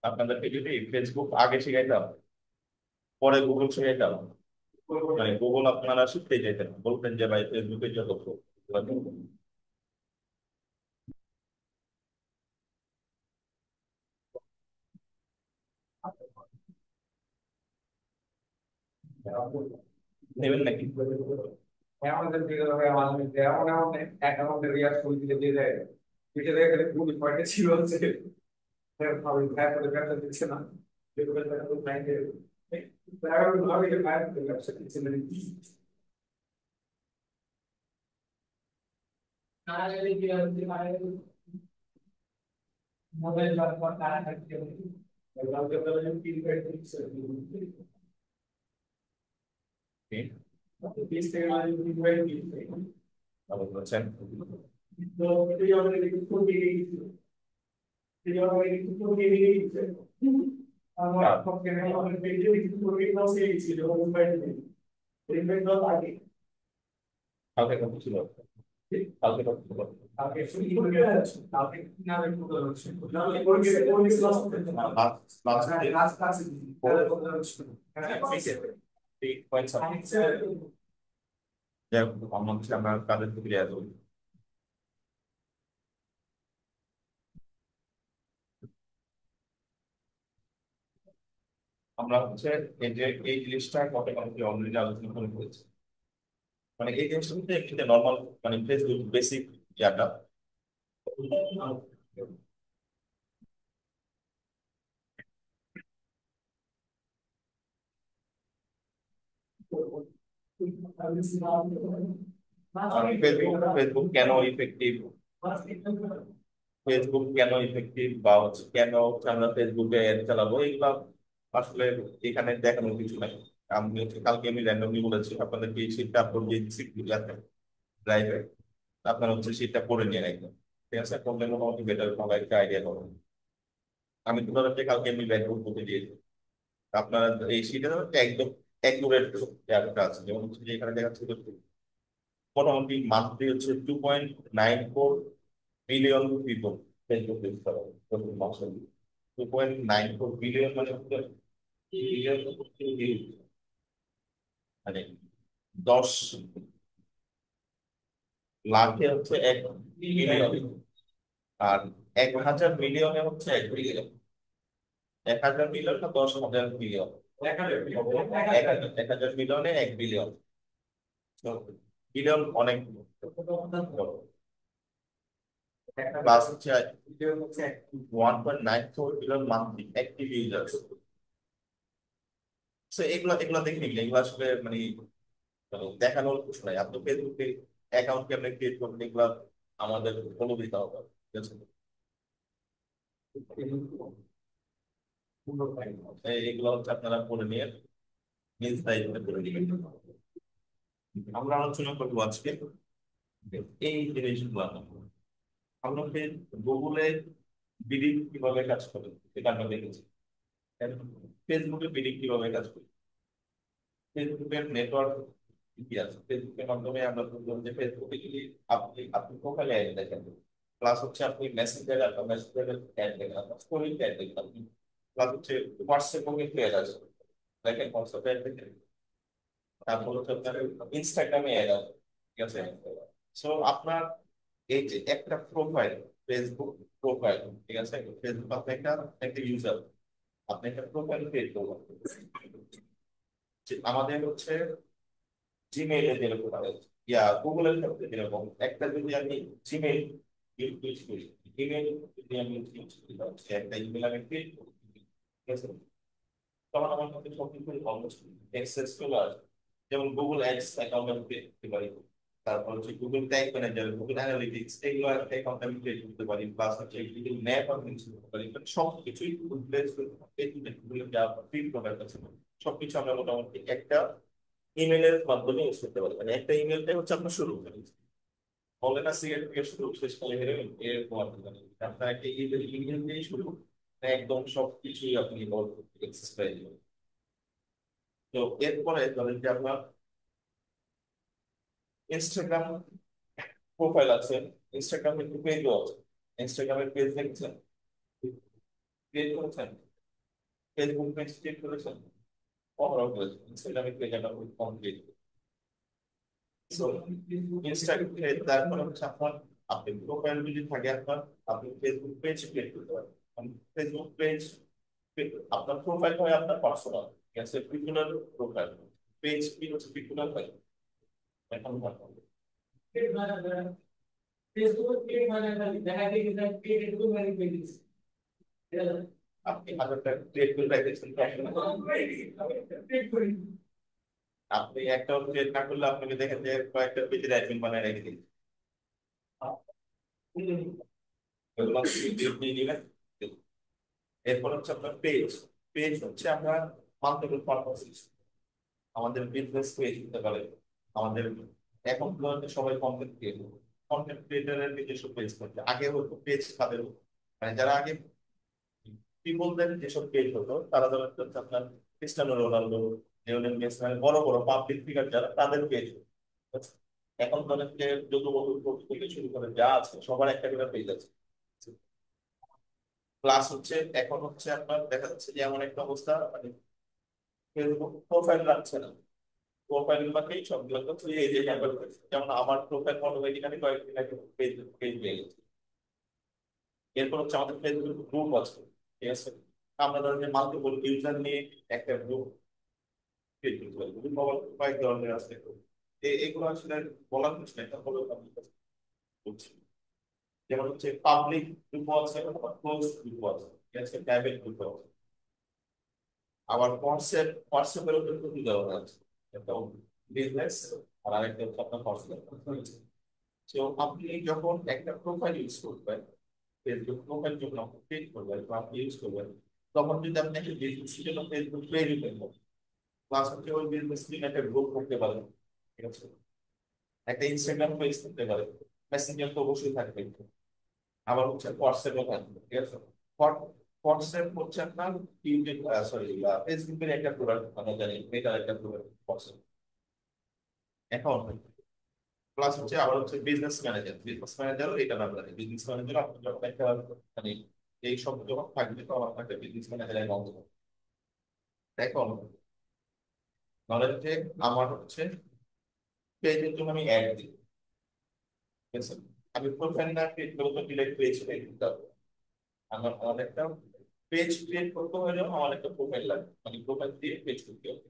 আপনাদেরকে যদি ফেসবুক আগে শিখাইতাম, পরে গুগল শিখাইতাম, মানে গুগল আপনারা শিখতেই যেতেন, বলতেন যে ভাই ফেসবুকে যত নেবেন নাকি? আমাদের যেভাবে আমাদের এমন এমন অ্যাকাউন্টের রিয়াজ করে দিলে দিয়ে দেয়, এটা দেখে গেলে পুলিশ পয়েন্টে ছিল হচ্ছে ভাবে ভাই করে ব্যবসা দিচ্ছে না, যেগুলো টাকা তো নাই দেবে ভাবে যে ভাই করে ব্যবসা দিচ্ছে না মোবাইল ব্যবহার তারা থাকছে কি? বিশ থেকে মোবাইল ভালো বলছেন। তো এই আমাদের একটু দিয়ে দিচ্ছে, এই আমাদের একটু দিয়ে দিচ্ছে আমার কার? পক্ষে আমাদের ভিডিও একটু করে বসে ছিল মোবাইল রিমেম্বার দল আগে কালকে কত ছিল? কালকে কত ছিল? আগে শুনি করে আছে তাতে না একটু করে হচ্ছে নালে কোন ক্লাস করতে না লাস্ট লাস্ট লাস্ট ক্লাসে তাহলে বলতে হচ্ছে পয়েন্ট যাই হোক, আমরা হচ্ছে আমরা কাজের প্রক্রিয়া করি। আমরা হচ্ছে এই যে এই জিনিসটা গতকালকে অলরেডি আলোচনা করে ফেলেছি। মানে এই জিনিসটা কিন্তু একটি নর্মাল, মানে ফেসবুক বেসিক ইয়াটা। ফেসবুক ফেসবুক কেন ইফেক্টিভ, ফেসবুক কেন ইফেক্টিভ বা হচ্ছে কেন হচ্ছে আমরা ফেসবুকে অ্যাড চালাবো, এগুলো আসলে এখানে দেখানোর কিছু নাই। আমি হচ্ছে কালকে আমি র্যান্ডমলি বলেছি আপনাদেরকে এই শীটটা আপলোড দিয়ে দিচ্ছি ড্রাইভে, আপনারা হচ্ছে শীটটা পড়ে নিয়ে রাখবেন। ঠিক আছে, পড়লে মোটামুটি বেটার ভালো একটা আইডিয়া পাবেন। আমি তো ধরেন যে কালকে আমি ব্যাকবুক করতে দিয়েছি, আপনারা এই শীটে একদম অ্যাকুরেট একটা আছে, যেমন হচ্ছে যে এখানে দেখা যাচ্ছে মোটামুটি মান্থলি হচ্ছে 2.94 বিলিয়ন পিপল ফেসবুক ইউজ করে প্রতি মাসে। 2.94 বিলিয়ন মানে হচ্ছে বিলিয়ন, মানে 10 লাখে হচ্ছে 1 বিলিয়ন, আর 1,000 মিলিয়নে হচ্ছে 1 বিলিয়ন। 1,000 মিলিয়ন না 10,000 মিলিয়ন? 1,000 মিলিয়নে 1 বিলিয়ন। বিলিয়ন অনেক, প্লাস হচ্ছে 1.94 বিলিয়ন মান্থলি অ্যাক্টিভ ইউজার্স। তো এগুলা এগুলা দেখে নিবি, এগুলো আসলে মানে মানে দেখানোর কিছু নাই। আপনি ফেসবুকে অ্যাকাউন্ট কেমনে ক্রিয়েট করবেন, এগুলা আমাদের বলে দিতে হবে, ঠিক আছে? এগুলো হচ্ছে আপনারা করে নিয়ে নিজ দায়িত্বে করে নেবেন। আমরা আলোচনা করবো আজকে এই জিনিসগুলো। আমরা গুগলে বিডিং কিভাবে কাজ করে এটা আমরা দেখেছি, ফেসবুকে বিডিং কিভাবে কাজ করে। ফেসবুকের নেটওয়ার্ক কি আছে, ফেসবুকের মাধ্যমে আমরা বুঝলাম যে ফেসবুকে যদি আপনি আপনি প্রোফাইলে অ্যাড দেখেন, প্লাস হচ্ছে আপনি মেসেঞ্জারে আপনার মেসেঞ্জারে অ্যাড দেখেন, আপনার স্টোরিতে অ্যাড দেখেন, প্লাস হচ্ছে হোয়াটসঅ্যাপও কিন্তু অ্যাড আছে, দেখেন হোয়াটসঅ্যাপে অ্যাড দেখেন, তারপর হচ্ছে আপনার ইনস্টাগ্রামে অ্যাড আছে, ঠিক আছে? সো আপনার এই যে একটা প্রোফাইল, ফেসবুক প্রোফাইল, ঠিক আছে, ফেসবুক আপনি একটা একটা ইউজার, আপনি একটা প্রোফাইল ক্রিয়েট করবেন। যে আমাদের হচ্ছে জিমেইলে যেরকম আছে, ইয়া গুগলের ক্ষেত্রে যেরকম একটা যদি আমি জিমেইল ইউজ করি, ইমেল যদি আমি ইউজ করি, হচ্ছে একটা ইমেল আমি ক্রিয়েট করি, ঠিক আছে, তখন আমার কাছে সবকিছু অলমোস্ট অ্যাক্সেস চলে আসে। যেমন গুগল অ্যাডস অ্যাকাউন্ট আমি ক্রিয়েট করতে পারি, তারপর হচ্ছে Google tag manager, Google analytics, এগুলো একটা অ্যাকাউন্ট আমি ক্রিয়েট করতে পারি, প্লাস হচ্ছে গুগল ম্যাপ আমি ইউজ করতে পারি। মানে সবকিছুই গুগল প্লে স্টোর থেকে গুগল যা ফ্রি প্রোভাইড আছে সবকিছু আমরা মোটামুটি একটা ইমেলের মাধ্যমে ইউজ করতে পারি। মানে একটা ইমেলটাই হচ্ছে আপনার শুরু, বলে না সিগারেট থেকে শুরু শেষ করে হেরোইন, এরকম আর কি। মানে আপনার একটা ইমেল ইমেল দিয়েই শুরু, একদম সবকিছুই আপনি এক্সেস পেয়ে যাবেন। তো এরপরে ধরেন যে আপনার ইনস্টাগ্রাম প্রোফাইল আছে, ইনস্টাগ্রামের পেজও আছে, ইনস্টাগ্রামের পেজ দেখছেন, ক্রিয়েট করেছেন? ফেসবুক পেজ ক্রিয়েট করেছেন, ওভারঅল করেছেন, ইনস্টাগ্রামে পেজ একটা কমপ্লিট। সো ইনস্টাগ্রামে তারপর হচ্ছে আপনার, আপনি প্রোফাইল যদি থাকে আপনার, আপনি ফেসবুক পেজ ক্রিয়েট করতে পারেন। ফেসবুক পেজ, আপনার প্রোফাইল হয় আপনার পার্সোনাল, ঠিক আছে, পিকুলার প্রোফাইল। পেজ কি হচ্ছে পিকুলার হয়, এখন ভালো। আপনি 1000 টাকা ক্রিয়েট করে রেখেছেন, আপনি একটা ক্রিয়েট না করলে আপনাকে দেখেন যে কয়েকটা পেজের অ্যাডমিন বানায় রেখে দিন, ওগুলো ডিলিট নিয়ে নিলেন। এরপর হচ্ছে আপনার পেজ। পেজ হচ্ছে আমরা মাল্টিপল পারপাস, আমাদের বিজনেস পেজ হতে পারে, আমাদের এখন তো সবাই কন্টেন্ট ক্রিয়েটর, কন্টেন্ট ক্রিয়েটরের নিজস্ব পেজ থাকে। আগে হতো পেজ তাদের হতো, মানে যারা আগে পিপলদের যেসব পেজ হতো তারা ধরেন হচ্ছে আপনার ক্রিস্টিয়ানো রোনালদো, লিওনেল মেসি, মানে বড় বড় পাবলিক ফিগার যারা, তাদের পেজ। এখন ধরেন যে যত বড় থেকে শুরু করে যা আছে সবার একটা করে পেজ আছে। প্লাস হচ্ছে এখন হচ্ছে আপনার দেখা যাচ্ছে যে এমন একটা অবস্থা, মানে ফেসবুক প্রোফাইল রাখছে না, প্রোফাইল গুলোকেই সবগুলোকে এই যে হ্যান্ডেল করেছে। যেমন আমার প্রোফাইল অটোমেটিক আমি কয়েকদিন আগে পেজ পেজ পেয়ে গেছি। এরপর হচ্ছে আমাদের ফেসবুক গ্রুপ আছে, ঠিক আছে, আমরা ধরেন যে মাল্টিপল ইউজার নিয়ে একটা গ্রুপ ক্রিয়েট করতে পারি। গ্রুপ আবার কয়েক ধরনের আছে, এগুলো আসলে বলার কিছু নেই, তারপরে আমি বলছি। যেমন হচ্ছে পাবলিক গ্রুপ আছে, ক্লোজ গ্রুপ আছে, ঠিক আছে, প্রাইভেট গ্রুপ আছে। আবার হোয়াটসঅ্যাপেরও কিন্তু দুই ধরনের আছে, একটা বিজনেস আর আরেকটা হচ্ছে আপনার পার্সোনাল। তো আপনি যখন একটা প্রোফাইল ইউজ করবেন, ফেসবুক প্রোফাইল যখন আপনি ক্রিয়েট করবেন বা আপনি ইউজ করবেন, তখন যদি আপনি একটা বিজনেস জন্য ফেসবুক পেজ ওপেন করেন, প্লাস হচ্ছে ওই বিজনেস নিয়ে একটা গ্রুপ করতে পারেন, ঠিক আছে, একটা ইনস্টাগ্রাম পেজ করতে পারেন, মেসেঞ্জার তো অবশ্যই থাকবে, আবার হচ্ছে হোয়াটসঅ্যাপও থাকবে, ঠিক আছে। হোয়াটসঅ্যাপ হচ্ছে আপনার সরি ফেসবুকের একটা প্রোডাক্ট, আমরা জানি মেটার একটা প্রোডাক্ট হোয়াটসঅ্যাপ। এখন প্লাস হচ্ছে আবার হচ্ছে বিজনেস ম্যানেজার, বিজনেস ম্যানেজারও এটা না জানি, বিজনেস ম্যানেজার আপনি যখন একটা মানে এই সব যখন থাকবে তখন আপনার একটা বিজনেস ম্যানেজারের অঙ্গ হবে। এখন ধরেন যে আমার হচ্ছে পেজের জন্য আমি অ্যাড দিই, ঠিক আছে, আমি প্রোফাইল না ক্রিয়েট করবো তো ডিরেক্ট পেজ ক্রিয়েট করতে হবে। আমার একটা পেজ ক্রিয়েট করতে হলেও আমার একটা প্রোফাইল লাগবে, মানে প্রোফাইল দিয়ে পেজ করতে হবে।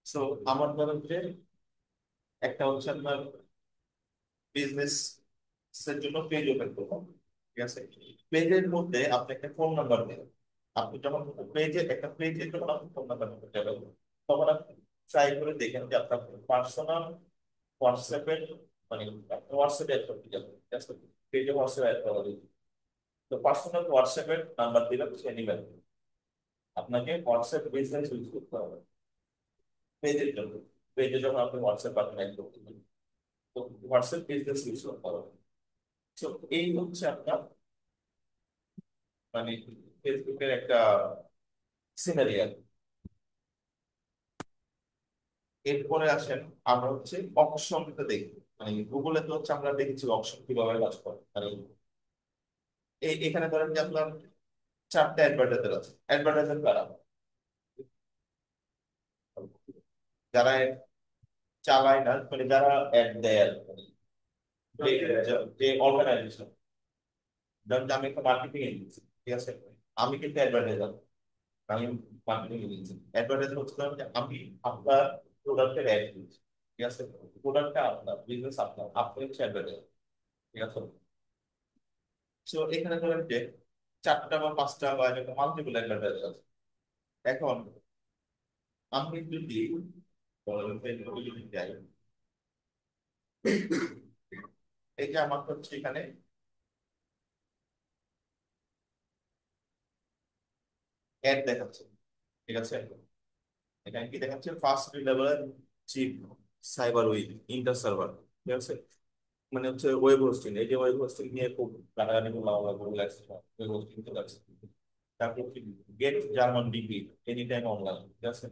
সো আমার ধরেন যে একটা হচ্ছে আপনার বিজনেস এর জন্য পেজ ওপেন করবো, ঠিক আছে, পেজের মধ্যে আপনি একটা ফোন নাম্বার দেবেন। আপনি যখন পেজের যখন আপনি ফোন নাম্বার দিতে যাবেন, তখন আপনি ট্রাই করে দেখেন যে আপনার পার্সোনাল হোয়াটসঅ্যাপের, মানে হোয়াটসঅ্যাপে অ্যাড করতে যাবেন, ঠিক আছে, পেজে হোয়াটসঅ্যাপ অ্যাড করা যায়। তো পার্সোনাল হোয়াটসঅ্যাপের নাম্বার দিলাম, সে নিবেন। আপনাকে হোয়াটসঅ্যাপ বিজনেস ইউজ করতে হবে পেজের জন্য। পেজে যখন আপনি হোয়াটসঅ্যাপ বাটন অ্যাড করতে পারেন, তো হোয়াটসঅ্যাপ বিজনেস ইউজ করতে হবে। তো এই হচ্ছে আপনার মানে ফেসবুকের একটা সিনারি। এরপরে আসেন আমরা হচ্ছে অপশনটা দেখি, মানে গুগলে তো হচ্ছে আমরা দেখেছি অপশন কিভাবে কাজ করে, মানে এখানে ধরেন যে আপনার 4টা অ্যাডভার্টাইজার আছে। অ্যাডভার্টাইজার কারা? যারা ad চালায় না, মানে যারা অ্যাড দেয় আর কি, মানে যে অর্গানাইজেশন। ধরেন যে আমি একটা মার্কেটিং এজেন্সি, ঠিক আছে, আমি কিন্তু অ্যাডভার্টাইজার, আমি মার্কেটিং এজেন্সি। অ্যাডভার্টাইজার হচ্ছে ধরেন যে আমি আপনার প্রোডাক্টের অ্যাড দিচ্ছি, ঠিক আছে, প্রোডাক্টটা আপনার, বিজনেস আপনার, আপনি হচ্ছে অ্যাডভার্টাইজার, ঠিক আছে। সো এখানে ধরেন যে 4টা বা 5টা বা এরকম মাল্টিপল অ্যাডভার্টাইজার আছে। এখন আমি যদি ফেসবুকে যদি যাই, এই যে আমার হচ্ছে এখানে অ্যাড দেখাচ্ছে, ঠিক আছে, এখানে কি দেখাচ্ছে, first reliable cheap cyber week inter server, ঠিক আছে, মানে হচ্ছে ওয়েব হোস্টিং। এই যে ওয়েব হোস্টিং নিয়ে খুব গানাগানি করলাম আমরা, গুগল অ্যাক্সেস ওয়েব হোস্টিং তো আছে। তারপর কি get German degree any time online, ঠিক আছে।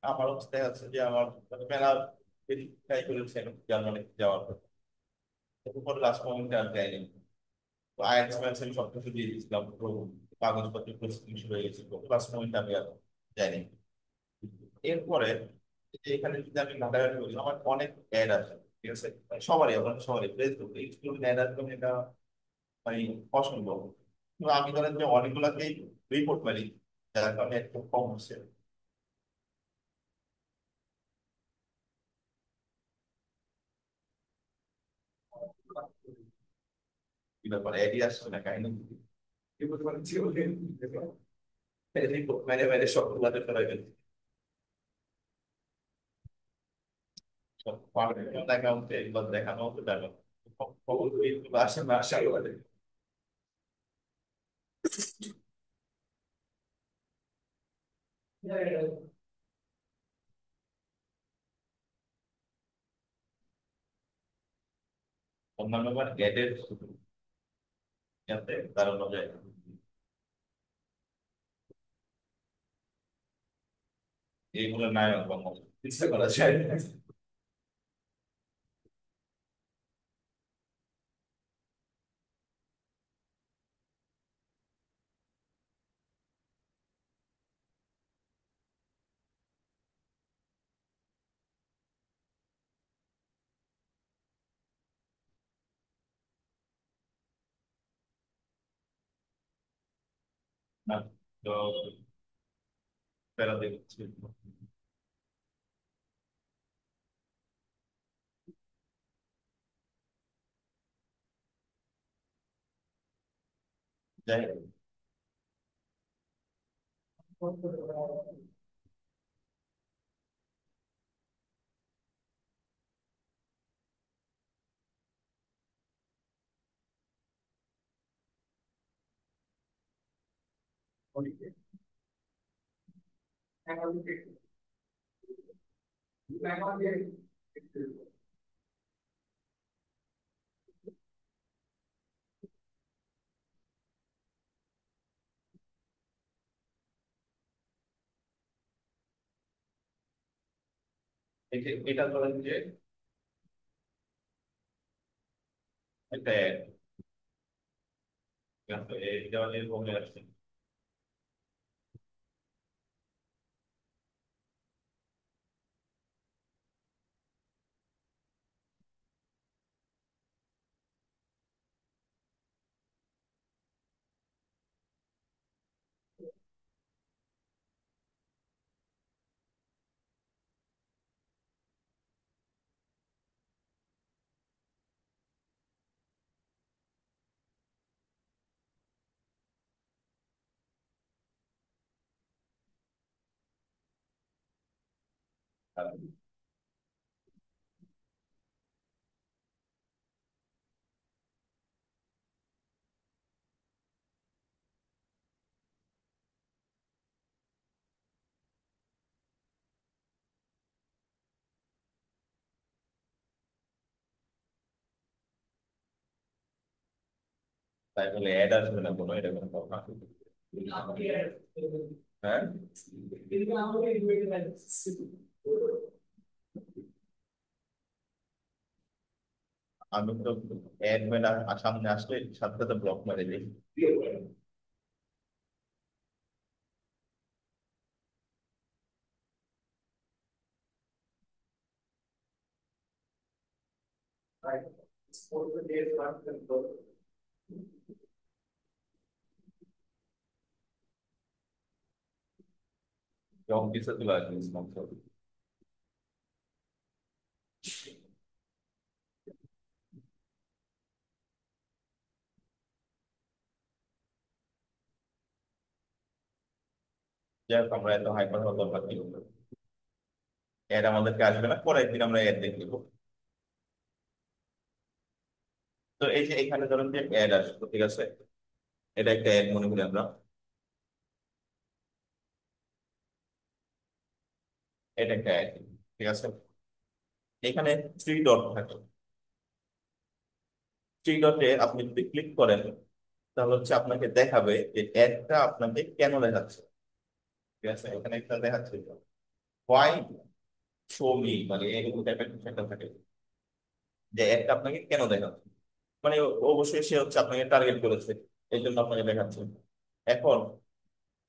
আমার হচ্ছে দেখা যাচ্ছে যে আমার মানে মেলা ট্রাই করেছেন জার্মানি যাওয়ার পর, এরপর লাস্ট মোমেন্টে আর যায়নি। তো আইএলটিএস ম্যাথস আমি সবকিছু দিয়ে দিয়েছিলাম, কাগজপত্র প্রস্তুতি শুরু হয়ে গেছে, ক্লাস পয়েন্ট আমি আর যাইনি। এরপরে এই যে এখানে যদি আমি ঘাটাঘাটি করি, আমার অনেক অ্যাড আছে, ঠিক আছে, মানে সবারই, আমার সবারই ফেসবুক ইউটিউব অ্যাড আসবে, এটা মানে অসম্ভব। তো আমি ধরেন যে অনেকগুলাকেই রিপোর্ট মারি, যার কারণে একটু কম হচ্ছে। কি ব্যাপার, অ্যাডই আসছে না, কাহিনী কি? এবার মানে জীবনে রিপোর্ট মেরে মেরে সবগুলাতে ফেলে গেছে। সব পারফেক্ট অ্যাকাউন্টে এগুলো দেখানো হতে যাবে, খবর এইগুলো আসে না, আসে আগে। অন্যান্য অ্যাডের যাতে দাঁড়ানো যায়। এইগুলো নায়ক বা ইচ্ছা করা যায় না। না, তো প্যারা দেখছি, যাই হোক। এটা ধরেন যে একটা ad, ঠিক আছে, এই দেওয়ালে এরকম আসছে। তাই বলে অ্যাড আসবে না কোনো, এটা কোনো কথা? হ্যাঁ, আমি তো অ্যাড মেলা সামনে আসলে সাথে সাথে ব্লক মেরে দিই। অফিসে চলে আসবে স্পন্সর। যাই হোক, আমরা এত হাইপার হওয়ার দরকার নেই, অ্যাড আমাদেরকে আসবে না, পরের দিন আমরা অ্যাড দেখে দেবো। তো এই যে এখানে ধরুন যে অ্যাড আসবে, ঠিক আছে, এটা একটা অ্যাড মনে করি আমরা, এটা একটা অ্যাড, ঠিক আছে। এখানে থ্রি ডট থাকে, থ্রি ডটে আপনি যদি ক্লিক করেন, তাহলে হচ্ছে আপনাকে দেখাবে যে অ্যাডটা আপনাকে কেন দেখাচ্ছে, ঠিক আছে। এখানে একটা দেখাচ্ছে ওয়াই শো মি, মানে এরকম টাইপের কিছু একটা থাকে, যে অ্যাডটা আপনাকে কেন দেখাচ্ছে। মানে অবশ্যই সে হচ্ছে আপনাকে টার্গেট করেছে, এই জন্য আপনাকে দেখাচ্ছে। এখন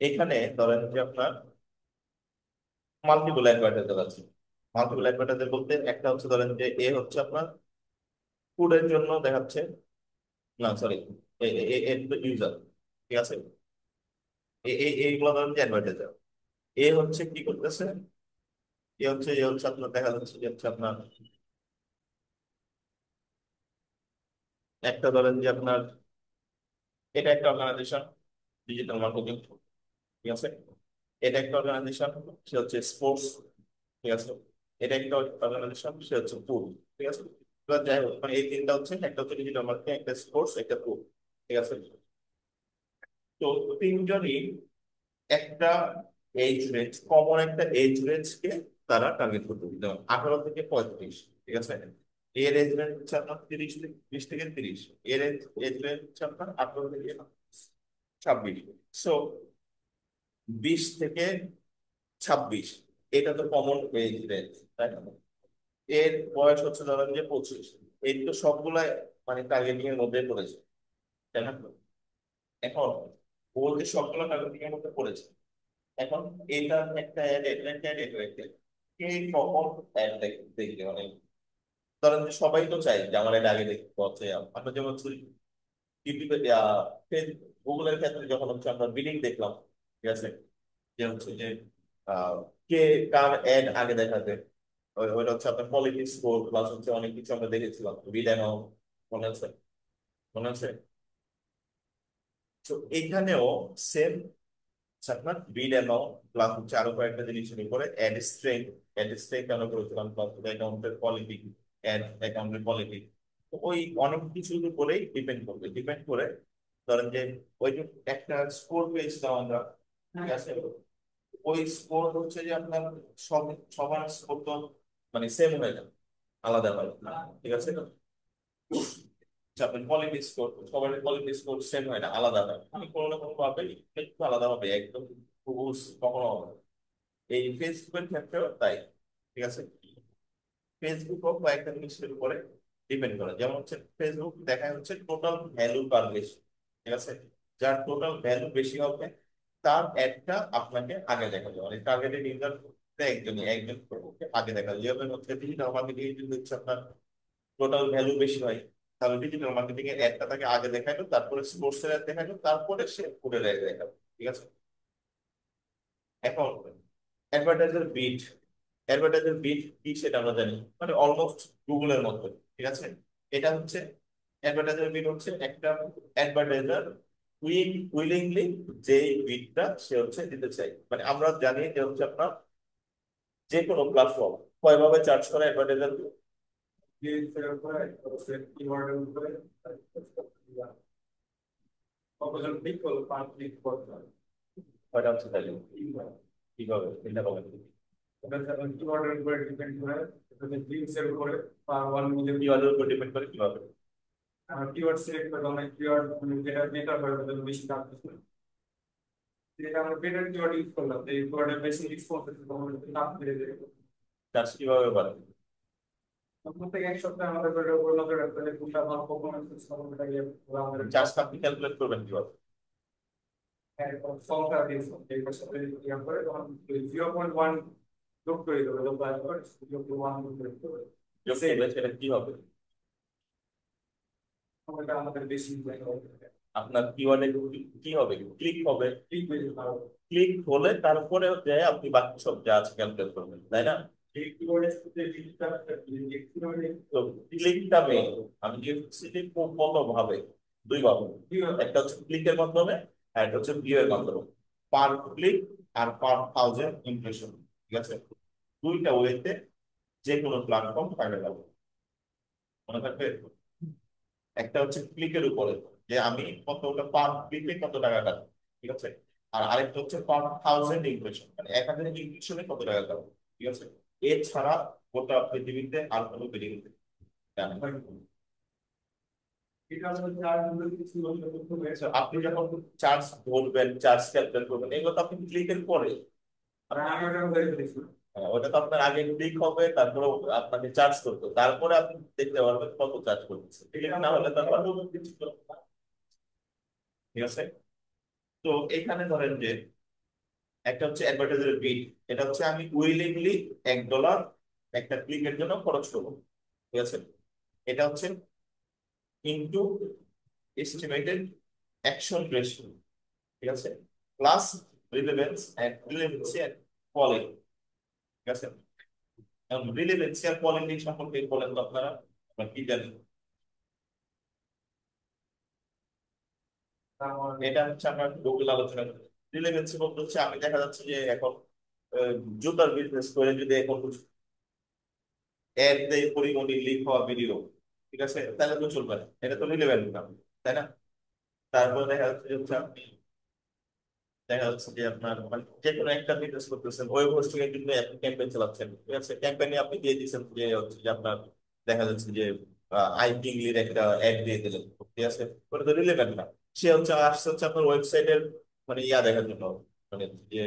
এখানে ধরেন যে আপনার মাল্টিপল অ্যাডভার্টাইজার আছে। মাল্টিপল অ্যাডভার্টাইজার বলতে একটা হচ্ছে ধরেন যে এ হচ্ছে আপনার ফুডের জন্য দেখাচ্ছে, না সরি, ইউজার, ঠিক আছে, এইগুলো ধরেন যে অ্যাডভার্টাইজার। এ হচ্ছে কি করতেছে, এ হচ্ছে আপনার দেখা যাচ্ছে যে হচ্ছে আপনার একটা ধরেন যে আপনার এটা একটা অর্গানাইজেশন, ডিজিটাল মার্কেটিং, ঠিক আছে, এটা একটা অর্গানাইজেশন, সে হচ্ছে স্পোর্টস, ঠিক আছে, এটা একটা অর্গানাইজেশন, সে হচ্ছে ফুড, ঠিক আছে। এবার যাই হোক, মানে এই তিনটা হচ্ছে, একটা হচ্ছে ডিজিটাল মার্কেটিং, একটা স্পোর্টস, একটা ফুড, ঠিক আছে। তো তিনজনই একটা এজ রেঞ্জ, কমন একটা এজ রেঞ্জকে তারা টার্গেট করতে হবে, যেমন 18 থেকে 35, ঠিক আছে। এর এজ রেঞ্জ হচ্ছে আপনার 20 থেকে 30, এর এজ রেঞ্জ হচ্ছে আপনার 18 থেকে 26। সো 20 থেকে 26, এটা তো কমন এজ রেঞ্জ, তাই না? এর বয়স হচ্ছে ধরেন যে 25, এই তো সবগুলাই মানে টার্গেটিং এর মধ্যে পড়েছে, তাই না? এখন ওর যে সবগুলো টার্গেটিং এর মধ্যে পড়েছে, এখন এটা একটা অ্যাড, এটা একটা অ্যাড, এটা একটা ad। কে কখন অ্যাড দেখবে, মানে ধরেন যে সবাই তো চাই যে আমার এটা আগে দেখতে হচ্ছে। আমরা যেমন ইউটিউবে, গুগলের ক্ষেত্রে যখন হচ্ছে আমরা বিলিং দেখলাম, ঠিক আছে, যে হচ্ছে যে আহ, কে কার অ্যাড আগে দেখাবে, ওইটা হচ্ছে আপনার কোয়ালিটি স্কোর প্লাস হচ্ছে অনেক কিছু আমরা দেখেছিলাম, রিড অ্যামাউন্ট, মনে আছে? মনে আছে? তো এইখানেও সেম, আপনার বিড অ্যামাউন্ট প্লাস হচ্ছে আরো কয়েকটা জিনিসের উপরে অ্যাড স্ট্রেংথ আমরা করেছিলাম, প্লাস অ্যাকাউন্টের কোয়ালিটি, অ্যাকাউন্টের কোয়ালিটি। তো ওই অনেক কিছুর উপরেই ডিপেন্ড করে ধরেন যে ওই যে একটা স্কোর পেয়েছিলাম আমরা, ঠিক আছে, ওই স্কোর হচ্ছে যে আপনার সব, সবার স্কোর তো মানে সেম হয়ে যাবে, আলাদা হয় না, ঠিক আছে। আপনার কোয়ালিটি স্কোর, সবার কোয়ালিটি স্কোর সেম হয় না, আলাদা হয়, আমি কোনো না কোনো ভাবে একটু আলাদা হবে, একদম হুবহু কখনো হবে না। এই ফেসবুকের ক্ষেত্রেও তাই, ঠিক আছে। ফেসবুকও কয়েকটা জিনিসের উপরে ডিপেন্ড করে, যেমন হচ্ছে ফেসবুক দেখায় হচ্ছে টোটাল ভ্যালু পার বেশি, ঠিক আছে। যার টোটাল ভ্যালু বেশি হবে তার একটা আপনাকে আগে দেখাবে, মানে টার্গেটেড ইউজার একজন আগে দেখাবে, যেভাবে হচ্ছে ডিজিটাল মার্কেটিং যদি হচ্ছে আপনার টোটাল ভ্যালু বেশি হয়, তাহলে ডিজিটাল মার্কেটিং এর একটা তাকে আগে দেখাইলো, তারপরে স্পোর্টস এর ad দেখাইলো, তারপরে সে ফুডের ad দেখাবে, ঠিক আছে। এখন অ্যাডভার্টাইজার বিট, অ্যাডভার্টাইজার বিট কি সেটা আমরা জানি, মানে অলমোস্ট গুগলের মতো, ঠিক আছে। এটা হচ্ছে অ্যাডভার্টাইজার বিট হচ্ছে একটা অ্যাডভার্টাইজার উইলিংলি যে বিটটা সে হচ্ছে দিতে চাই, মানে আমরা জানি যে হচ্ছে আপনার যে কোনো প্ল্যাটফর্ম কয়ভাবে চার্জ করে অ্যাডভার্টাইজার, কতজন ক্লিক করলো, পার ক্লিক করতে হয়। কয়টা হচ্ছে তাহলে কিভাবে এটা হবে, এটা কিওয়ার্ডের উপরে ডিপেন্ড করে, এটা লিঙ্কসের উপরে পার 1 মিলিয়ন। কিওয়ার্ডের উপর ডিপেন্ড করে কিভাবে। কিওয়ার্ড সিলেক্ট করে অনেক কিওয়ার্ড যেটা বেটার হয় ওদের বেশি দাম দিচ্ছে। যেটা আমরা বেটার কিওয়ার্ড ইউজ করলাম, এই কিওয়ার্ডের বেশি রেসপন্স আছে তখন দাম বেড়ে যায়। চার্জ কিভাবে বাড়ে, প্রত্যেক এক সপ্তাহে আমাদের বেটার উপর নজর রাখতে হবে, কোনটা ভালো পারফরম্যান্স হচ্ছে তখন এটাকে আমাদের চার্জটা আপনি ক্যালকুলেট করবেন কিভাবে। সফটওয়্যার দিয়েছে এইটার সাথে ইয়া করে তখন 0.1 যোগ করে দেবে, যোগ করে 0.1 যোগ করে দেবে, যোগ করলে সেটা কি হবে, সময়টা আমাদের বেশি লাগে হবে। আপনার কিওয়ার্ডে কি হবে, ক্লিক হবে, ঠিক হয়ে যাবে। ক্লিক হলে তারপরে যে আপনি বাকি সব যা আছে ক্যালকুলেট করবেন, তাই না? এই কিওয়ার্ডের সাথে ডিজিটাল তো ক্লিকটা মেইন, আমি যে সেটি কত ভাবে, দুই ভাবে, একটা হচ্ছে ক্লিকের মাধ্যমে আর একটা হচ্ছে ভিউ এর মাধ্যমে, পার ক্লিক আর পার 1000 ইমপ্রেশন, ঠিক আছে। দুইটা ওয়েতে যে কোনো প্ল্যাটফর্ম ফাইনাল হবে, মনে থাকবে। একটা হচ্ছে ক্লিকের উপরে, যে আমি কতটা পার ক্লিকে কত টাকা কাটবো, ঠিক আছে। আর আরেকটা হচ্ছে পার 1000 ইমপ্রেশন, মানে 1000 ইমপ্রেশনে কত টাকা কাটবো, ঠিক আছে। এছাড়া গোটা পৃথিবীতে আর কোনো পৃথিবীতে জানেন না। এটা হচ্ছে আর কিছু করতে হবে। So, আপনি যখন চার্জ ধরবেন, চার্জ ক্যালকুলেট করবেন, এগুলো তো আপনি ক্লিকের পরে, আর আমি ওটা ধরে ফেলেছি। ওটা তো আপনার আগে ক্লিক হবে, তারপরে আপনাকে চার্জ করতে হবে, তারপরে আপনি দেখতে পারবেন কত চার্জ করতেছে, ক্লিক না হলে তারপর, ঠিক আছে। তো এখানে ধরেন যে একটা হচ্ছে অ্যাডভার্টাইজারের বিড, এটা হচ্ছে আমি উইলিংলি $1 একটা ক্লিকের জন্য খরচ করবো, ঠিক আছে। এটা হচ্ছে ইনটু এস্টিমেটেড অ্যাকশন রেশিও, ঠিক আছে, প্লাস রিলেভেন্সি এন্ড কোয়ালিটি, ঠিক আছে। এখন রিলেভেন্সি আর কোয়ালিটি সম্পর্কে বলেন তো আপনারা, আপনারা কি জানেন? এটা হচ্ছে আমরা গুগল আলোচনা করি। রিলেভেন্সি বলতে হচ্ছে আমি দেখা যাচ্ছে যে এখন আহ, জুতার বিজনেস করে যদি এখন এর দেয় পরিমণি লিক হওয়া ভিডিও, ঠিক আছে, তাহলে তো চলবে না, এটা তো রিলেভেন্ট না, তাই না? তারপরে দেখা যাচ্ছে যে আপনার মানে যে কোনো একটা বিজনেস করতেছেন, ওয়েব হোস্টিং এর জন্য আপনি ক্যাম্পেইন চালাচ্ছেন, ঠিক আছে, ক্যাম্পেইনে আপনি দিয়ে দিচ্ছেন যে হচ্ছে যে আপনার দেখা যাচ্ছে যে আইপিংলির একটা অ্যাড দিয়ে দিলেন, ঠিক আছে, ওটা তো রিলেভেন্ট না। সে হচ্ছে আসছে হচ্ছে আপনার ওয়েবসাইটের মানে ইয়া দেখার জন্য, মানে যে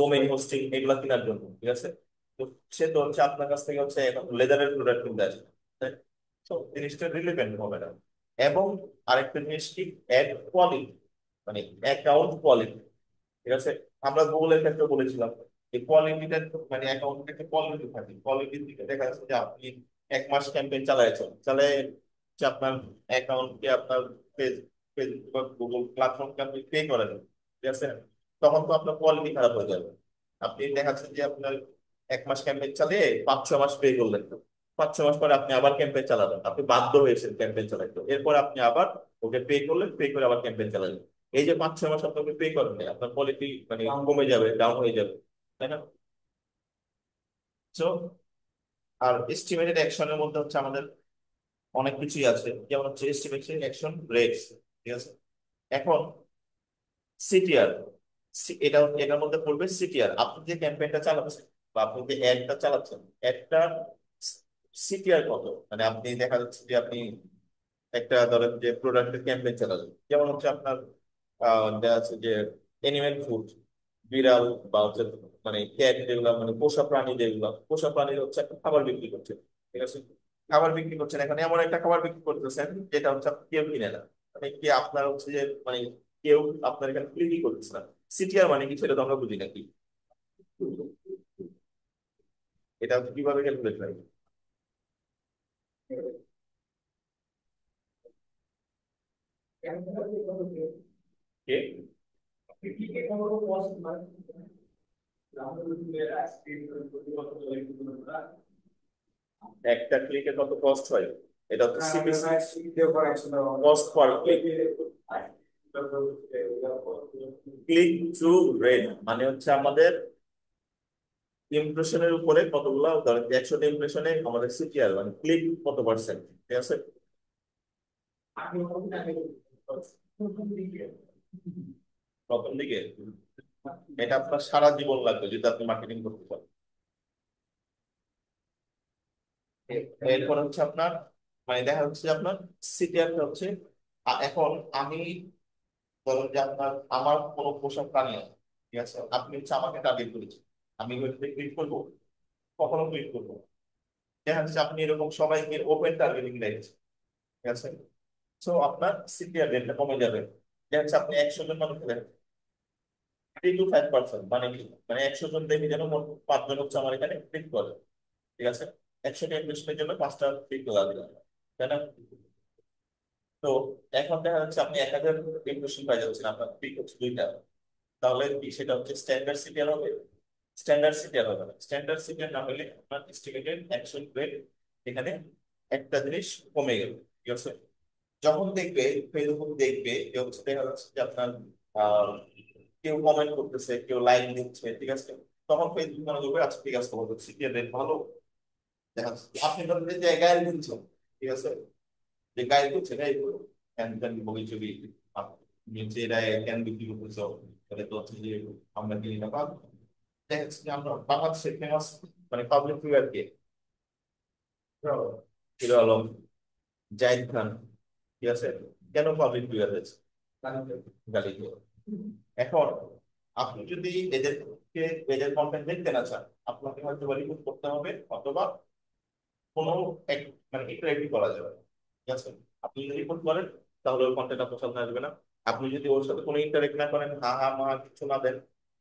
ডোমেইন হোস্টিং এগুলা কেনার জন্য, ঠিক আছে। তো সে তো হচ্ছে আপনার কাছ থেকে হচ্ছে এখন লেদারের প্রোডাক্ট কিনতে আসবে, তাই? তো জিনিসটা রিলেভেন্ট হবে না। এবং আরেকটা জিনিস কি, অ্যাড কোয়ালিটি, মানে অ্যাকাউন্ট কোয়ালিটি, ঠিক আছে। আমরা গুগলের ক্ষেত্রে বলেছিলাম এই কোয়ালিটিটা, মানে অ্যাকাউন্টের একটা কোয়ালিটি থাকে, কোয়ালিটির দিকে দেখা যাচ্ছে যে আপনি 1 মাস ক্যাম্পেইন চালাইছেন, চালায় হচ্ছে আপনার অ্যাকাউন্টকে আপনার ফেসবুক বা গুগল প্ল্যাটফর্মকে আপনি পে করেন, ঠিক আছে, তখন তো আপনার কোয়ালিটি খারাপ হয়ে যাবে। আপনি দেখাচ্ছেন যে আপনার 1 মাস ক্যাম্পেইন চালিয়ে 5-6 মাস পে করলেন, 5-6 মাস পরে আপনি আবার ক্যাম্পেইন চালাবেন, আপনি বাধ্য হয়েছেন ক্যাম্পেইন চালাইতে, এরপর আপনি আবার ওকে পে করলেন, পে করে আবার ক্যাম্পেইন চালালেন। এই যে 5-6 মাস আপনাকে পে করেন নাই, আপনার কোয়ালিটি মানে কমে যাবে, ডাউন হয়ে যাবে, তাই না? সো আর এস্টিমেটেড অ্যাকশনের মধ্যে হচ্ছে আমাদের অনেক কিছুই আছে, যেমন হচ্ছে এস্টিমেটেড অ্যাকশন রেটস, ঠিক আছে। এখন সিটিআর, এটা এটার মধ্যে পড়বে সিটিআর, আপনি যে ক্যাম্পেইনটা চালাচ্ছেন বা আপনি যে অ্যাডটা চালাচ্ছেন, অ্যাডটার সিটিআর কত, মানে আপনি দেখা যাচ্ছে যে আপনি একটা ধরেন যে প্রোডাক্টের ক্যাম্পেইন চালালেন, যেমন হচ্ছে আপনার দেখা যাচ্ছে যে এনিম্যাল ফুড, বিড়াল বা হচ্ছে মানে ক্যাট, যেগুলো মানে পোষা প্রাণী, যেগুলো পোষা প্রাণীর হচ্ছে একটা খাবার বিক্রি করছে, ঠিক আছে। খাবার বিক্রি করছেন, এখন এমন একটা খাবার বিক্রি করতেছেন যেটা হচ্ছে কেউ কিনে না, মানে কি আপনার হচ্ছে যে মানে কেউ আপনার এখানে বিক্রি করতেছে না। সিটিআর মানে কি সেটা তো আমরা বুঝি নাকি, এটা হচ্ছে কিভাবে ক্যালকুলেট হয়? কে একটা ক্লিকে কত কস্ট হয়, এটা হচ্ছে CPC, cost per click. Click through rate মানে হচ্ছে আমাদের ইমপ্রেশনের উপরে কতগুলো, ধরেন 100টা ইমপ্রেশনে আমাদের সিটিআর মানে ক্লিক কত পার্সেন্ট, ঠিক আছে। প্রথম দিকে এটা আপনার সারা জীবন লাগবে যদি আপনি মার্কেটিং করতে চান। এরপর হচ্ছে আপনার মানে দেখা যাচ্ছে যে আপনার সিটিআরটা হচ্ছে এখন আমি ধরুন যে আপনার আমার কোনো পোষা প্রাণী আছে, ঠিক আছে, আপনি হচ্ছে আমাকে টার্গেট করেছেন, আমি ওইটাতে ক্লিক করবো, কখনো ক্লিক করবো না। দেখা যাচ্ছে আপনি এরকম সবাইকে ওপেন টার্গেটিং রেখেছেন, ঠিক আছে। সো আপনার সিটিআর রেটটা কমে যাবে। দেখা যাচ্ছে আপনি 100 জন মানুষ 3 to 5%, মানে কি, মানে 100 জন দেখে যেন মোট 5 জন হচ্ছে আমার এখানে ক্লিক করে, ঠিক আছে। 100টা ইনভেস্টমেন্টের জন্য 5টা ক্লিক করে দিলাম, তাই না? তো এখন দেখা যাচ্ছে আপনি 1,000 ইমপ্রেশন পাই যাচ্ছেন, আপনার ক্লিক হচ্ছে 2টা, তাহলে কি সেটা হচ্ছে স্ট্যান্ডার্ড সিটিআর হবে? স্ট্যান্ডার্ড সিটিআর হবে না। স্ট্যান্ডার্ড সিটিআর না হলে আপনার এস্টিমেটেড অ্যাকশন রেট এখানে একটা জিনিস কমে গেল, ঠিক আছে। যখন দেখবে ফেসবুক দেখবে যে হচ্ছে দেখা যাচ্ছে যে আপনার আহ, কেউ কমেন্ট করতেছে, কেউ লাইক দিচ্ছে, ঠিক আছে, তখন ফেসবুক মনে করবে আচ্ছা ঠিক আছে, তোমার সিটিআর রেট ভালো। দেখা যাচ্ছে আপনি ধরেন যে গায়ে দিচ্ছেন, ঠিক আছে, যে গায়ে দিচ্ছেন এই ক্যান ক্যান বগি চবি নিচে এটা ক্যান বিক্রি করতেছ, তাহলে তো হচ্ছে যে আমরা কিনি না পাবো। দেখা যাচ্ছে যে আমরা বাংলাদেশের ফেমাস মানে পাবলিক ফিগার কে, হিরো আলম, জাহিদ খান, ঠিক আছে, কেন পাবলিক ফিগার হয়েছে? গালি দিয়ে। এখন আপনি যদি এদেরকে এদের কন্টেন্ট দেখতে না চান, আপনাকে হয়তো রিপোর্ট করতে হবে, অথবা কোনো মানে ইন্টারেক্টিভ করা যাবে না, ঠিক আছে। আপনি যদি রিপোর্ট করেন তাহলে ওই কন্টেন্ট আপনার সামনে আসবে না। আপনি যদি ওর সাথে কোনো ইন্টারেক্ট না করেন, হা হা মা কিছু না দেন,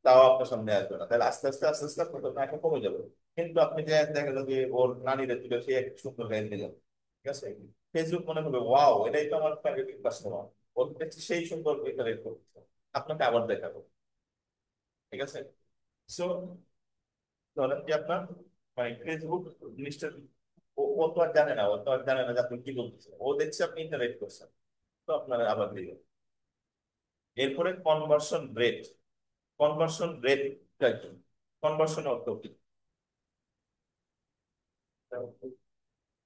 তাও আপনার সামনে আসবে না। তাহলে আস্তে আস্তে আস্তে আস্তে আপনার একটা কমে যাবে। কিন্তু আপনি যে দেখা গেল যে ওর নানিরে তুলে সে এক সুন্দর গাইড দিলেন, ঠিক আছে, ফেসবুক মনে হবে ওয়াও এটাই তো আমার টার্গেটিং কাস্টমার, ওর কাছে সেই সুন্দর ইন্টারেক্ট করতেছে, আপনাকে আবার দেখাবো। ঠিক আছে। সো ধরেন যে আপনার মানে ফেসবুক জিনিসটা, ও তো আর জানে না, ও তো আর জানে না যে আপনি কি বলতেছেন, ও দেখছে আপনি ইন্টারেক্ট করছেন, তো আপনারা আবার দিবেন। এরপরে কনভার্সন রেট। কনভার্সন রেট কি? কনভার্সন অর্থ কি?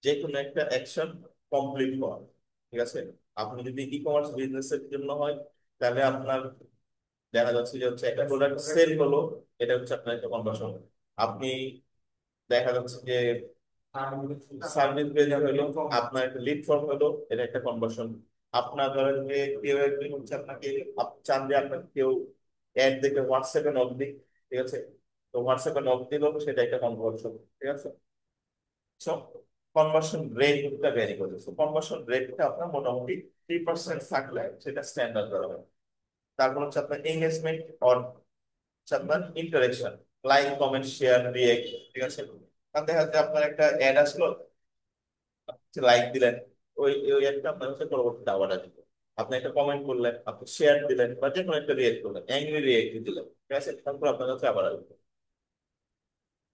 যে কোনো একটা অ্যাকশন কমপ্লিট হওয়া। ঠিক আছে। আপনি যদি ই কমার্স বিজনেসের জন্য হয়, তাহলে আপনার দেখা যাচ্ছে যে হচ্ছে একটা প্রোডাক্ট সেল হলো, এটা হচ্ছে আপনার একটা কনভার্সন। আপনি দেখা যাচ্ছে যে সার্ভিস বেজ হলো, আপনার একটা লিড ফর্ম হলো, এটা একটা কনভার্সন। আপনার ধরেন যে কেউ একজন হচ্ছে আপনাকে চান যে আপনাকে কেউ অ্যাড দেখে হোয়াটসঅ্যাপে নক দিক, ঠিক আছে, তো হোয়াটসঅ্যাপে নক দিল, সেটা একটা কনভার্সন। ঠিক আছে। সো কনভার্সন রেটটা ভ্যারি করে। সো কনভার্সন রেটটা আপনার মোটামুটি 3% থাকলে সেটা স্ট্যান্ডার্ড করা হয়। তারপর হচ্ছে আপনার এঙ্গেজমেন্ট অর হচ্ছে আপনার interaction, like comment share react. ঠিক আছে। কারণ দেখা যাচ্ছে আপনার একটা অ্যাড আসলো, লাইক দিলেন, ওই ওই একটা আপনার হচ্ছে পরবর্তীতে আবার আসবে। আপনি একটা কমেন্ট করলেন, আপনি শেয়ার দিলেন, বা যে কোনো একটা রিয়েক্ট করলেন, অ্যাংরি রিয়েক্ট দিলেন, ঠিক আছে, তারপর আপনার কাছে আবার আসবে।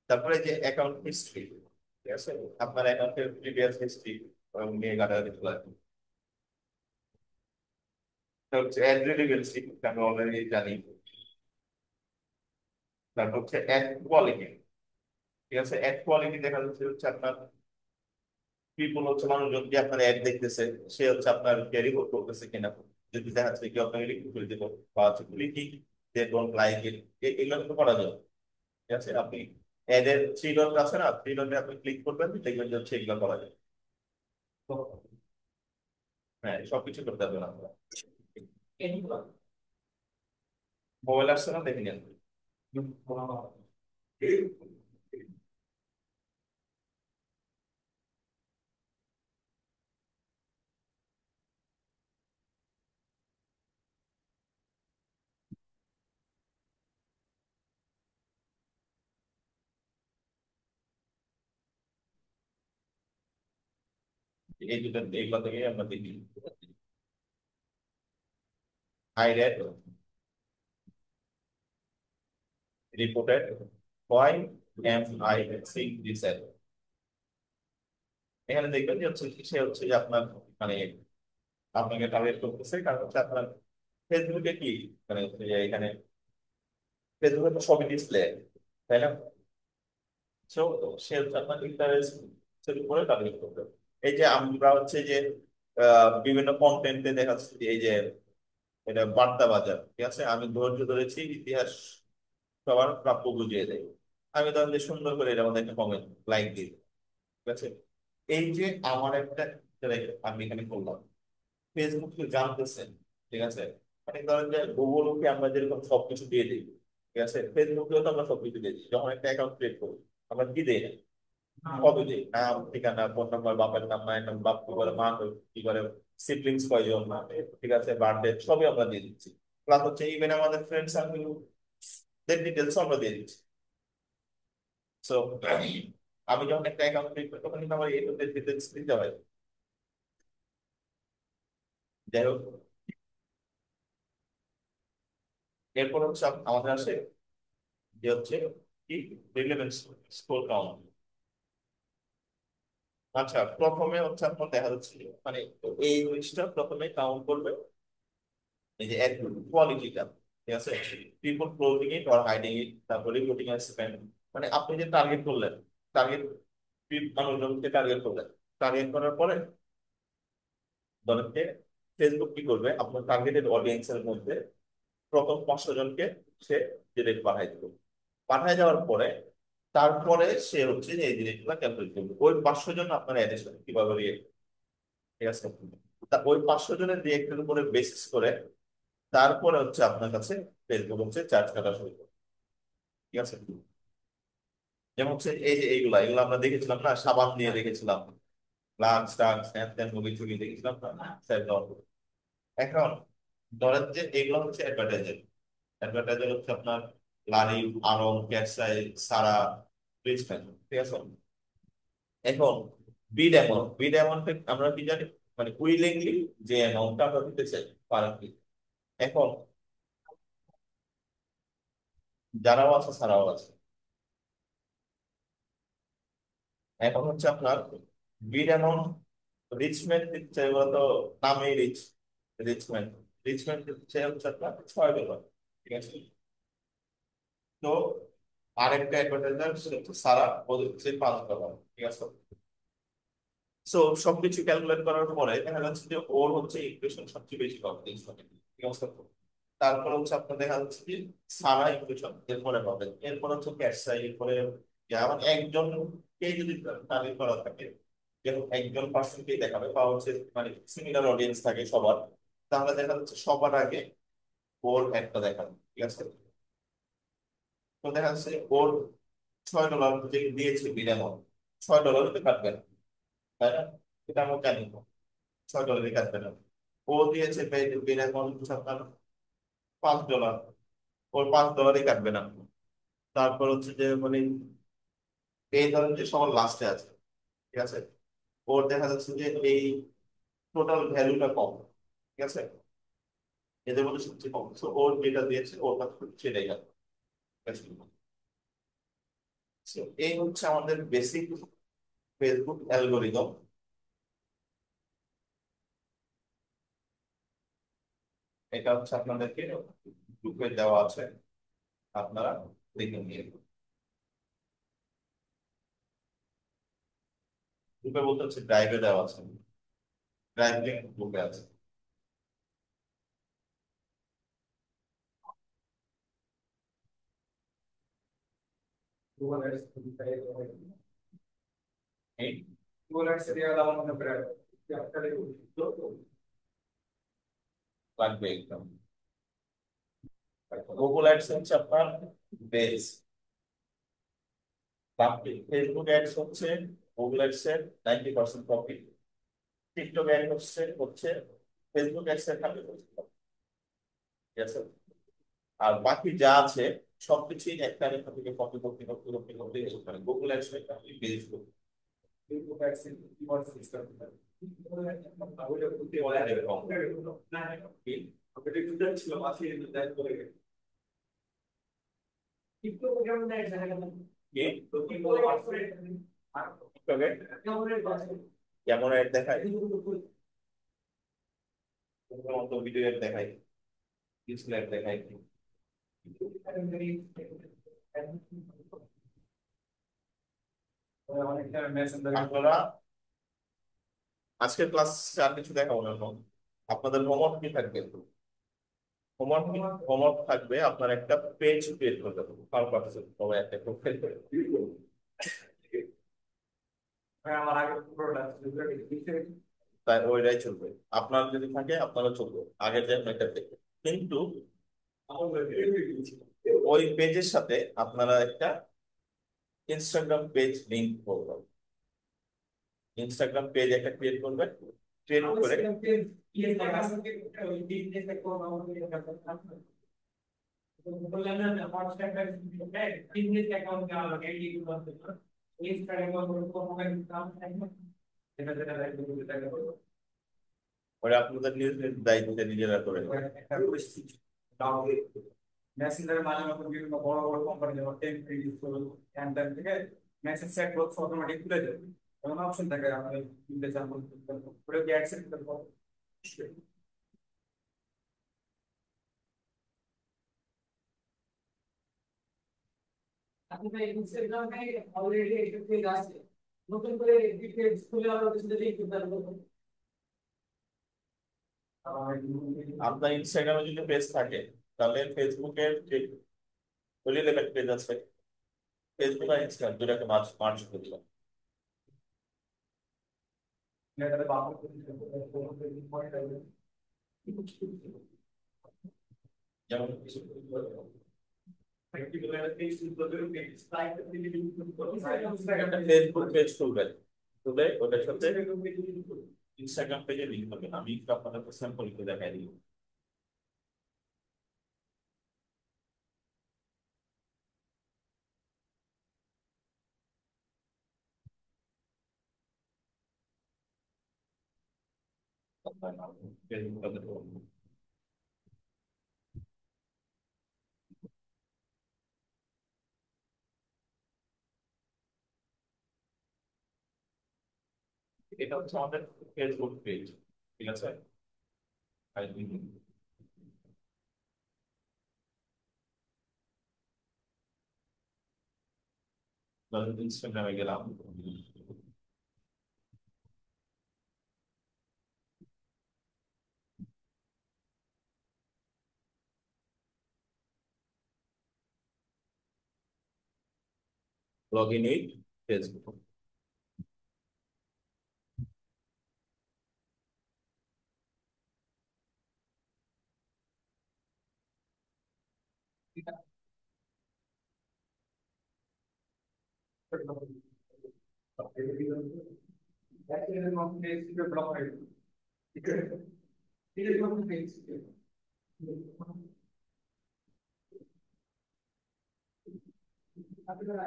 তারপরে যে অ্যাকাউন্ট হিস্ট্রি, ঠিক আছে, আপনার অ্যাকাউন্টের প্রিভিয়াস হিস্ট্রি নিয়ে ঘাটাঘাটি চলে আসবে। এটা হচ্ছে অ্যাড রিলেভেন্সি, আমি অলরেডি জানি। তারপর হচ্ছে অ্যাড কোয়ালিটি। ঠিক আছে, অ্যাড কোয়ালিটি দেখা যাচ্ছে হচ্ছে আপনার পিপল হচ্ছে মানুষজন যে আপনার অ্যাড দেখতেছে, সে হচ্ছে আপনার রিপোর্ট করতেছে কিনা। যদি দেখা যাচ্ছে কি আপনাকে রিপোর্ট করে দেবো, বা হচ্ছে clicking they don't like it, এগুলো কিন্তু করা যায়। ঠিক আছে। আপনি অ্যাড এর থ্রি ডট আছে না, থ্রি ডটে আপনি ক্লিক করবেন, দেখবেন যে হচ্ছে এগুলো করা যায়। তো হ্যাঁ, সবকিছু করতে হবে না আপনার। মোবাইল আসছে না, দেখে নেন। এই দুটো, এগুলো থেকে আমরা দেখি। High rate reported by MI Singh research. এখানে দেখবেন যে হচ্ছে সে হচ্ছে যে আপনার মানে আপনাকে টার্গেট করতেছে, কারণ হচ্ছে আপনার ফেসবুকে কি মানে হচ্ছে যে এখানে ফেসবুকে তো সবই ডিসপ্লে, তাই না? সো সে হচ্ছে আপনার ইন্টারেস্ট উপরে টার্গেট করবে। এই যে আমরা হচ্ছে যে বিভিন্ন কন্টেন্টে দেখাচ্ছি যে এই যে এটা বার্তা বাজার, ঠিক আছে, আমি ধৈর্য ধরেছি, ইতিহাস সবার প্রাপ্য বুঝিয়ে দেয়। আমি তখন যে সুন্দর করে এর মধ্যে একটা কমেন্ট লাইক দিই, ঠিক আছে। এই যে আমার একটা আমি এখানে করলাম, ফেসবুক তো জানতেছেন, ঠিক আছে, মানে ধরেন যে গুগলকে আমরা যেরকম সবকিছু দিয়ে দিই, ঠিক আছে, ফেসবুকেও তো আমরা সবকিছু দিয়ে দিই। যখন একটা অ্যাকাউন্ট ক্রিয়েট করি, আমরা কি দিই না, কত দিই, নাম ঠিকানা ফোন নাম্বার, বাপের নাম, মায়ের নাম, বাপ কি করে, মা কি করে, সিবলিংস কয়জন, ঠিক আছে, বার্থডে সবই আমরা দিয়ে দিচ্ছি। প্লাস হচ্ছে ইভেন আমাদের ফ্রেন্ড সার্কেল দের ডিটেলস আমরা দিয়ে দিচ্ছি। সো আমি যখন একটা অ্যাকাউন্ট ক্রিয়েট করি, তখন কিন্তু আমার এই ডিটেলস দিতে হয়। যাই হোক, এরপর হচ্ছে আমাদের আসে যে হচ্ছে কি রিলেভেন্স স্কোর কাউন্ট। আচ্ছা, প্রথমে হচ্ছে আপনার দেখা যাচ্ছে যে, মানে এই জিনিসটা প্রথমে কাউন্ট করবে এই যে কোয়ালিটিটা, ঠিক আছে, people closing it or hiding it, তারপর রিপোর্টিং এর স্প্যাম। মানে আপনি যে টার্গেট করলেন, টার্গেট মানুষজনকে টার্গেট করলেন, টার্গেট করার পরে ধরেন যে ফেসবুক কি করবে, আপনার টার্গেটেড অডিয়েন্সের মধ্যে প্রথম 500 জনকে সে ডিরেক্ট পাঠাই দিল। পাঠায় যাওয়ার পরে তারপরে সে হচ্ছে যে এই জিনিসগুলো ক্যালকুলেট করবে, ওই 500 জন আপনার অ্যাডের সাথে কিভাবে রিয়েক্ট, ঠিক আছে, তা ওই 500 জনের রিয়েক্টের উপরে বেসিস করে তারপরে হচ্ছে আপনার কাছে ফেসবুক হচ্ছে চার্জ কাটা শুরু করবে। ঠিক আছে। যেমন হচ্ছে এই যে এইগুলা এগুলো আমরা দেখেছিলাম না, সাবান নিয়ে দেখেছিলাম, লাক্স টাক্স হ্যান ত্যান মুভি টুভি দেখেছিলাম না, স্যার। এখন ধরেন যে এগুলো হচ্ছে অ্যাডভার্টাইজার। অ্যাডভার্টাইজার হচ্ছে আপনার লারিব, আরং, ক্যাটসাই, সারা, রিচম্যান, ঠিক আছে। এখন বিড অ্যামাউন্ট, বিড অ্যামাউন্ট আমরা কি জানি, মানে উইলিংলি যে অ্যামাউন্টটা আমরা দিতে চাই পার পিস। এখন যারাও আছে সারাও আছে। এখন হচ্ছে আপনার বিড অ্যামাউন্ট, রিচমেন্ট দিতে চাই, ওরা তো নামেই রিচ, রিচমেন্ট, রিচমেন্ট দিতে চাই হচ্ছে আপনার $6, ঠিক আছে। তো আরেকটা অ্যাডভার্টাইজার হচ্ছে সারা, ও দিচ্ছে $5, ঠিক আছে। সো সবকিছু ক্যালকুলেট করার পরে দেখা যাচ্ছে যে ওর হচ্ছে ইকুয়েশন সবচেয়ে বেশি পাবে 300 টাকা, ঠিক আছে। তারপর হচ্ছে আপনার দেখা যাচ্ছে যে সারা ইকুয়েশন এরপরে পাবেন, এরপর হচ্ছে ক্যাটসাই, এরপরে যেমন একজনকে যদি টার্গেট করা থাকে, যেমন একজন পার্সনকেই দেখাবে বা হচ্ছে মানে সিমিলার অডিয়েন্স থাকে সবার, তাহলে দেখা যাচ্ছে সবার আগে ওর একটা দেখাবে, ঠিক আছে। তো দেখা যাচ্ছে ওর $6 যে দিয়েছে বিনামূল্যে, $6 কাটবে না, তাই না? এটা আমরা জানি, $6 কাটবে না। ও দিয়েছে বিনামূল্যে হচ্ছে আপনার $5, ওর $5 কাটবে না। তারপর হচ্ছে যে মানে এই ধরেন যে সবার লাস্টে আছে, ঠিক আছে, ওর দেখা যাচ্ছে যে এই টোটাল ভ্যালুটা কম, ঠিক আছে, এদের মধ্যে সবচেয়ে কম, তো ওর যেটা দিয়েছে ওর কাছে সেটাই কাটবে, ঠিক আছে? So, এই হচ্ছে আমাদের বেসিক ফেসবুক অ্যালগোরিদম। এটা হচ্ছে আপনাদেরকে গ্রুপে দেওয়া আছে, আপনারা দেখে নিয়ে, গ্রুপে বলতে হচ্ছে ড্রাইভে দেওয়া আছে, ড্রাইভ লিঙ্ক গ্রুপে আছে। Google Ads digital এই Google Ads sería la mano para ya está de লাগবে একদম। গুগল অ্যাডস হচ্ছে আপনার বেস, বাকি ফেসবুক অ্যাডস হচ্ছে গুগল অ্যাডস এর 90% কপি, টিকটক অ্যাড হচ্ছে হচ্ছে ফেসবুক অ্যাডস এর 100% কপি, ঠিক আছে। আর বাকি যা আছে সবকিছুই একটা রেখা থেকে কপি করতে করতে করতে করতে মানে গুগল অ্যাডস এর একটা বেস করতে Facebook Ads keyword system তাহলে করতে বলা বলা যাবে যাবে কম। না কি আপনি কিন্তু ছিল মাসে ডিজাইন করে কিন্তু কেমন দেয় জায়গা কি তো কি বলে আসলে টিকটকে কেমন আছে কেমন অ্যাড দেখায়, তোমার মতো ভিডিও অ্যাড দেখায়, কিছু অ্যাড দেখায়। অনেকটা মেসেঞ্জার আপনারা আজকের ক্লাস আর কিছু দেখাবো না এখন। আপনাদের হোমওয়ার্ক কি থাকবে? হোমওয়ার্ক হোমওয়ার্ক থাকবে আপনার একটা পেজ ক্রিয়েট করতে হবে পার পার্সন, সবাই একটা প্রোফাইল করে। আমার আগে পুরোটা তাই ওইটাই চলবে, আপনার যদি থাকে আপনারও চলবে, আগের যে মেথড দেখে। কিন্তু ওই পেজের সাথে আপনারা একটা ইনস্টাগ্রাম পেজ লিংক করবেন, ইনস্টাগ্রাম পেজ একটা ক্রিয়েট করবেন, ক্রিয়েট করে বললাম না হোয়াটসঅ্যাপ বিজনেস অ্যাকাউন্ট দেওয়া লাগে এইগুলো ইনস্টাগ্রাম প্রোফাইল নাম থাকবে এটা যেটা লাইক করতে থাকে ওরা আপনাদের নিজ নিজ দায়িত্বে নিজেরা করে নেবেন। একটা পরিস্থিতি তাহলে মেসেঞ্জারের মাঝে মধ্যে বিভিন্ন বড় বড় কোম্পানি যেমন টেমপ্লেট ইউজ করুন এন্টার থেকে মেসেজ সেট বক্স অটোমেটিক খুলে যাবে এমন অপশন থাকে আপনি কিনতে চান ওটা কি অ্যাকসেপ্ট করতে হবে আপনি তো ইনস্টাগ্রামে অলরেডি একটা পেজ আছে নতুন করে ডিটেইলস খুলে আরো কিছু লিংক দিতে পারবেন আপনার ইনস্টাগ্রামে যদি পেজ থাকে তাহলে ফেসবুকের যে রিলেভেন্ট পেজ আছে, ফেসবুক আর ইনস্টাগ্রাম দুটাকে মার্জ মার্জ করে দিলাম। এটা বাংলা পয়েন্ট আছে যেমন একটা ফেসবুক পেজ খুলবেন, খুলে ওটার সাথে ইনস্টাগ্রাম পেজে লিঙ্ক হবে, আমি একটু আপনাদের স্যাম্পল করে দেখাই দিই। এটা হচ্ছে আমাদের ফেসবুক পেজ, ঠিক আছে। আর ধরেন ইনস্টাগ্রামে গেলাম, লগ ইন উইথ ফেসবুক। এর মধ্যে সিকিউর ব্লক হয়ে গেল। এর মধ্যে আপনারা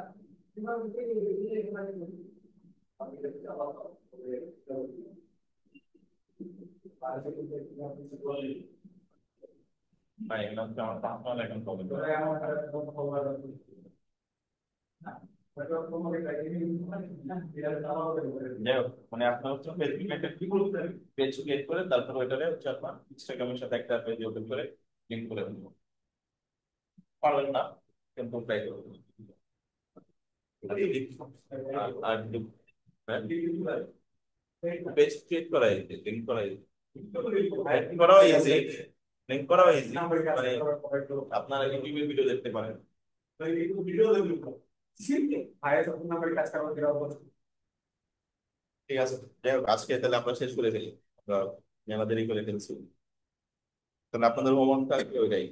ভাই এগুলো হচ্ছে আমার পার্সোনাল অ্যাকাউন্ট প্রবলেম। যাই হোক, মানে আপনার হচ্ছে ফেসবুকে একটা পেজ ক্রিয়েট করে তারপর ওইটারে হচ্ছে আপনার ইনস্টাগ্রামের সাথে একটা পেজ ওপেন করে লিঙ্ক করে দেবো। পারবেন না কিন্তু ট্রাই করবেন। আর পেজ ক্রিয়েট করা ইজি, লিঙ্ক করা ইজি, লিঙ্ক করাও ইজি, লিঙ্ক করাও ইজি। মানে আপনারা ইউটিউবে ভিডিও দেখতে পারেন। ঠিক আছে, যাই হোক আজকে তাহলে আমরা শেষ করে ফেলি, আমরা মেলা দেরি করে ফেলছি। তাহলে আপনাদের হোমওয়ার্কটা ওইটাই।